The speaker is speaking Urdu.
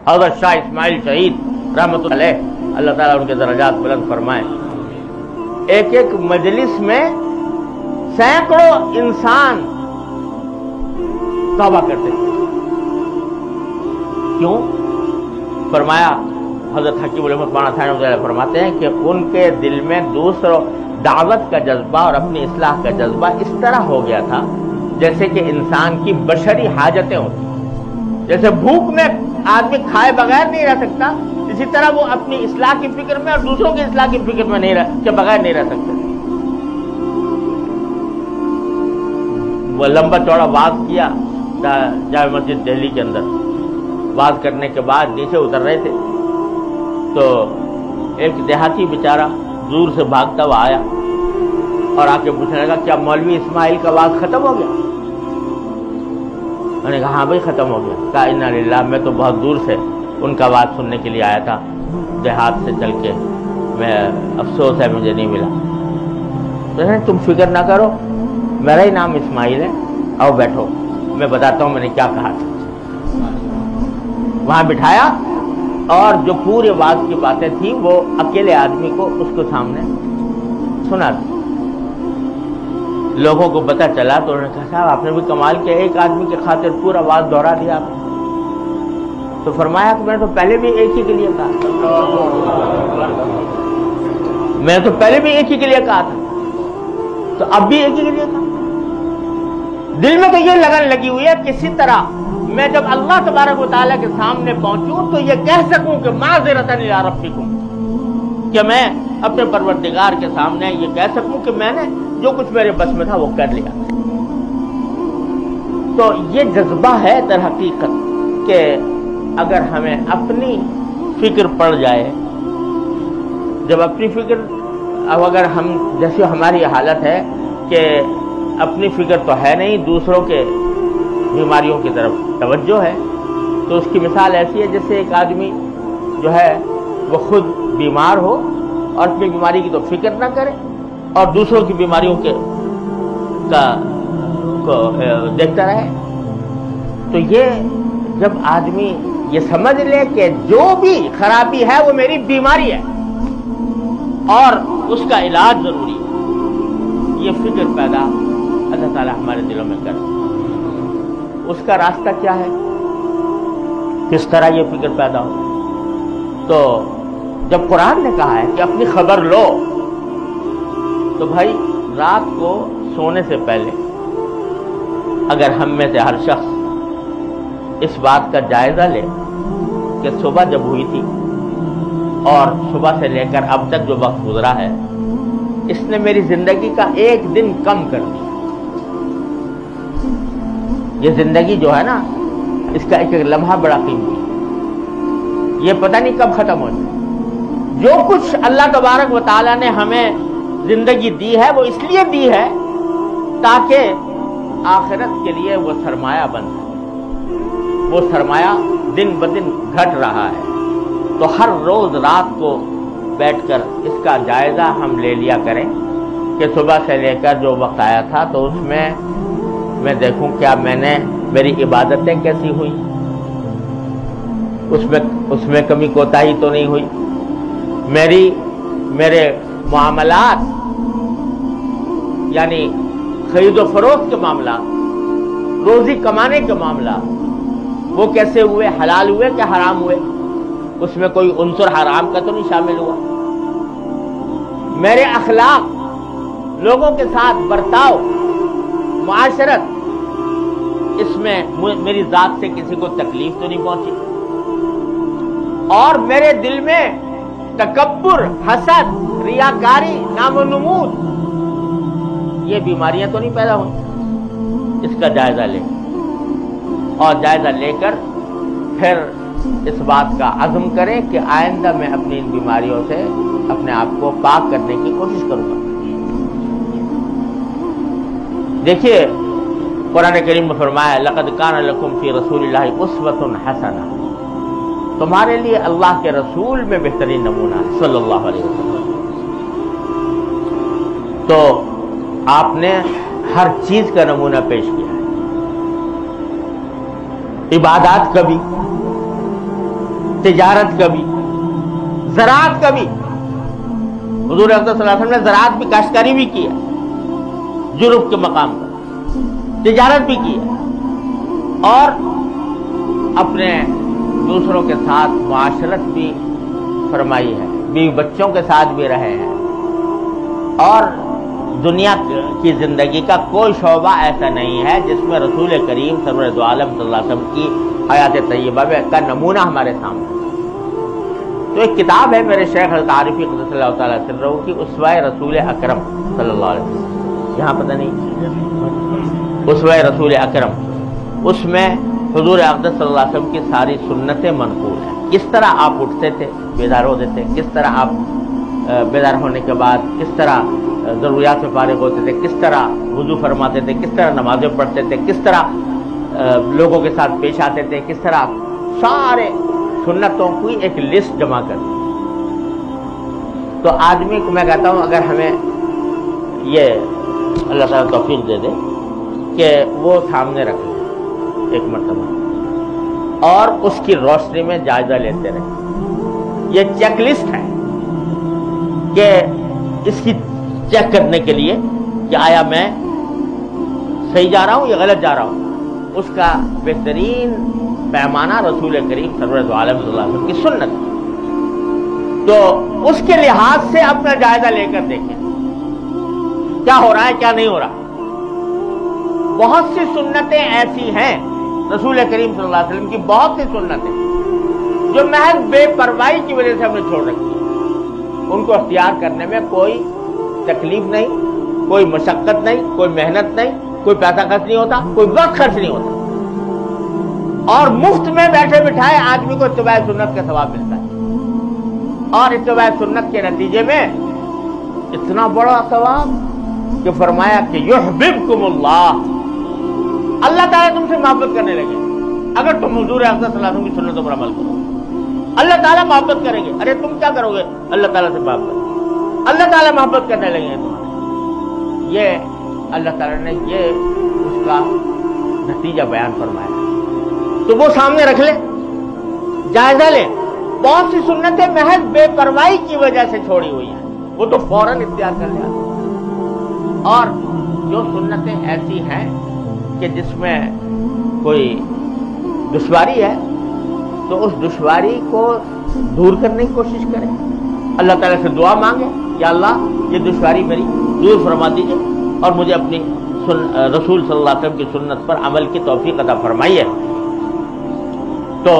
حضرت شاہ اسماعیل شہید رحمۃ اللہ علیہ، اللہ تعالیٰ ان کے درجات بلند فرمائے، ایک ایک مجلس میں سینکڑوں انسان توبہ کرتے تھے۔ کیوں؟ فرمایا حضرت حکیم الامت مولانا تھانوی فرماتے ہیں کہ ان کے دل میں دوسروں دعوت کا جذبہ اور اپنی اصلاح کا جذبہ اس طرح ہو گیا تھا جیسے کہ انسان کی بشری حاجتیں ہوتی، جیسے بھوک میں آدمی کھائے بغیر نہیں رہ سکتا، اسی طرح وہ اپنی اصلاح کی فکر میں اور دوسروں کی اصلاح کی فکر میں کے بغیر نہیں رہ سکتے۔ وہ لمبا چوڑا واز کیا جامع مسجد دہلی کے اندر، واز کرنے کے بعد نیچے اتر رہے تھے تو ایک دیہاتی بیچارہ دور سے بھاگتا ہوا آیا اور آ کے پوچھنے لگا کیا مولوی اسماعیل کا واز ختم ہو گیا؟ میں نے کہا ہاں بھائی ختم ہو گیا۔ کہا انا للہ، میں تو بہت دور سے ان کا واز سننے کے لیے آیا تھا، دیہات سے چل کے، میں افسوس ہے مجھے نہیں ملا۔ تو تم فکر نہ کرو، میرا ہی نام اسماعیل ہے، آؤ بیٹھو، میں بتاتا ہوں میں نے کیا کہا تھا۔ وہاں بٹھایا اور جو پورے واز کی باتیں تھیں وہ اکیلے آدمی کو اس کو سامنے سنا دی۔ لوگوں کو پتہ چلا تو انہوں نے کہا صاحب آپ نے بھی کمال کیا، ایک آدمی کی خاطر پورا واز دہرا دیا آپ نے۔ تو فرمایا کہ میں نے تو پہلے بھی ایک ہی کے لیے کہا تھا، میں نے تو پہلے بھی ایک ہی کے لیے کہا تھا، تو اب بھی ایک ہی کے لیے کہا۔ دل میں تو یہ لگن لگی ہوئی ہے کسی طرح میں جب اللہ تبارک و تعالیٰ کے سامنے پہنچوں تو یہ کہہ سکوں کہ معذرتاً الی ربکم، کہ میں اپنے پروردگار کے سامنے یہ کہہ سکوں کہ میں نے جو کچھ میرے بس میں تھا وہ کر لیا۔ تو یہ جذبہ ہے در حقیقت کہ اگر ہمیں اپنی فکر پڑ جائے، جب اپنی فکر، اب اگر ہم جیسی ہماری حالت ہے کہ اپنی فکر تو ہے نہیں، دوسروں کے بیماریوں کی طرف توجہ ہے، تو اس کی مثال ایسی ہے جیسے ایک آدمی جو ہے وہ خود بیمار ہو اور اپنی بیماری کی تو فکر نہ کرے اور دوسروں کی بیماریوں کو دیکھتا رہے۔ تو یہ جب آدمی یہ سمجھ لے کہ جو بھی خرابی ہے وہ میری بیماری ہے اور اس کا علاج ضروری ہے، یہ فکر پیدا اللہ تعالیٰ ہمارے دلوں میں کرے۔ اس کا راستہ کیا ہے، کس طرح یہ فکر پیدا ہو؟ تو جب قرآن نے کہا ہے کہ اپنی خبر لو، تو بھائی رات کو سونے سے پہلے اگر ہم میں سے ہر شخص اس بات کا جائزہ لے کہ صبح جب ہوئی تھی اور صبح سے لے کر اب تک جو وقت گزرا ہے اس نے میری زندگی کا ایک دن کم کر دیا۔ یہ زندگی جو ہے نا، اس کا ایک ایک لمحہ بڑا قیمتی ہے، یہ پتہ نہیں کب ختم ہو جائے۔ جو کچھ اللہ تبارک و تعالیٰ نے ہمیں زندگی دی ہے وہ اس لیے دی ہے تاکہ آخرت کے لیے وہ سرمایہ بن سکے۔ وہ سرمایہ دن بدن گھٹ رہا ہے، تو ہر روز رات کو بیٹھ کر اس کا جائزہ ہم لے لیا کریں کہ صبح سے لے کر جو وقت آیا تھا تو اس میں دیکھوں کیا میں نے، میری عبادتیں کیسی ہوئی، اس میں کمی کوتاہی تو نہیں ہوئی، میرے معاملات یعنی خرید و فروخت کے معاملات، روزی کمانے کے معاملات وہ کیسے ہوئے، حلال ہوئے کہ حرام ہوئے، اس میں کوئی عنصر حرام کا تو نہیں شامل ہوا۔ میرے اخلاق، لوگوں کے ساتھ برتاؤ، معاشرت، اس میں میری ذات سے کسی کو تکلیف تو نہیں پہنچی، اور میرے دل میں تکبر، حسد، ریاکاری، نام و نمود، یہ بیماریاں تو نہیں پیدا ہوئی۔ اس کا جائزہ لیں اور جائزہ لے کر پھر اس بات کا عزم کریں کہ آئندہ میں اپنی ان بیماریوں سے اپنے آپ کو پاک کرنے کی کوشش کروں گا۔ دیکھیے قرآن کریم میں فرمایا لقد کان لکم فی رسول اللہ اسوۃ حسنہ، تمہارے لیے اللہ کے رسول میں بہترین نمونہ ہے صلی اللہ علیہ وسلم۔ تو آپ نے ہر چیز کا نمونہ پیش کیا ہے، عبادات کا بھی، تجارت کا بھی، زراعت کا بھی. حضور اقدس صلی اللہ علیہ وسلم نے زراعت بھی، کاشتکاری بھی کی ہے جنوب کے مقام پر، تجارت بھی کی ہے، اور اپنے دوسروں کے ساتھ معاشرت بھی فرمائی ہے، بیوی بچوں کے ساتھ بھی رہے ہیں. اور دنیا کی زندگی کا کوئی شعبہ ایسا نہیں ہے جس میں رسول کریم سرور دو عالم صلی اللہ علیہ وسلم کی حیات طیبہ کا نمونہ ہمارے سامنے. تو ایک کتاب ہے میرے شیخ حضرت عارفی قدس اللہ تعالیٰ سرہ کی، اسوہ رسول اکرم صلی اللہ علیہ وسلم، یہاں پتہ نہیں، اسوہ رسول اکرم، اس میں حضور اقدس صلی اللہ علیہ وسلم کی ساری سنتیں منقول ہیں. کس طرح آپ اٹھتے تھے، بیدار ہوتے تھے، کس طرح آپ بیدار ہونے کے بعد کس طرح ضروریات سے فارغ ہوتے تھے، کس طرح وضو فرماتے تھے، کس طرح نمازیں پڑھتے تھے، کس طرح لوگوں کے ساتھ پیش آتے تھے، کس طرح سارے سنتوں کی ایک لسٹ جمع کر دی. تو آدمی کو میں کہتا ہوں اگر ہمیں یہ اللہ تعالیٰ توفیق دے دے کہ وہ سامنے رکھ لیں ایک مرتبہ اور اس کی روشنی میں جائزہ لیتے رہیں. یہ چیک لسٹ ہے کہ اس کی چیک کرنے کے لیے کہ آیا میں صحیح جا رہا ہوں یا غلط جا رہا ہوں. اس کا بہترین پیمانہ رسول کریم سرور دو عالم صلی اللہ علیہ وسلم کی سنت. تو اس کے لحاظ سے اپنا جائزہ لے کر دیکھیں کیا ہو رہا ہے کیا نہیں ہو رہا. بہت سی سنتیں ایسی ہیں رسول کریم صلی اللہ علیہ وسلم کی، بہت سی سنتیں جو محض بے پرواہی کی وجہ سے ہم نے چھوڑ رکھی ہیں. ان کو اختیار کرنے میں کوئی تکلیف نہیں، کوئی مشقت نہیں، کوئی محنت نہیں، کوئی پیسہ خرچ نہیں ہوتا، کوئی وقت خرچ نہیں ہوتا، اور مفت میں بیٹھے بٹھائے آدمی کو اتباع سنت کا ثواب ملتا ہے. اور اتباع سنت کے نتیجے میں اتنا بڑا ثواب کہ فرمایا کہ یحببکم اللہ، اللہ تعالیٰ تم سے محبت کرنے لگے اگر تم حضور اقدس صلی اللہ علیہ وسلم کی سنتوں پر عمل کرو. اللہ تعالیٰ محبت کریں گے. ارے تم کیا کرو گے؟ اللہ تعالیٰ سے محبت، اللہ تعالیٰ محبت کرنے لگے ہیں تمہارے. یہ اللہ تعالیٰ نے یہ اس کا نتیجہ بیان فرمایا. تو وہ سامنے رکھ لے، جائزہ لے. بہت سی سنتیں محض بے پرواہی کی وجہ سے چھوڑی ہوئی ہیں، وہ تو فوراً اختیار کر لیا. اور جو سنتیں ایسی ہیں کہ جس میں کوئی دشواری ہے تو اس دشواری کو دور کرنے کی کوشش کریں. اللہ تعالیٰ سے دعا مانگے، یا اللہ یہ دشواری میری دور فرما دیجیے اور مجھے اپنی رسول صلی اللہ علیہ وسلم کی سنت پر عمل کی توفیق عطا فرمائیے. تو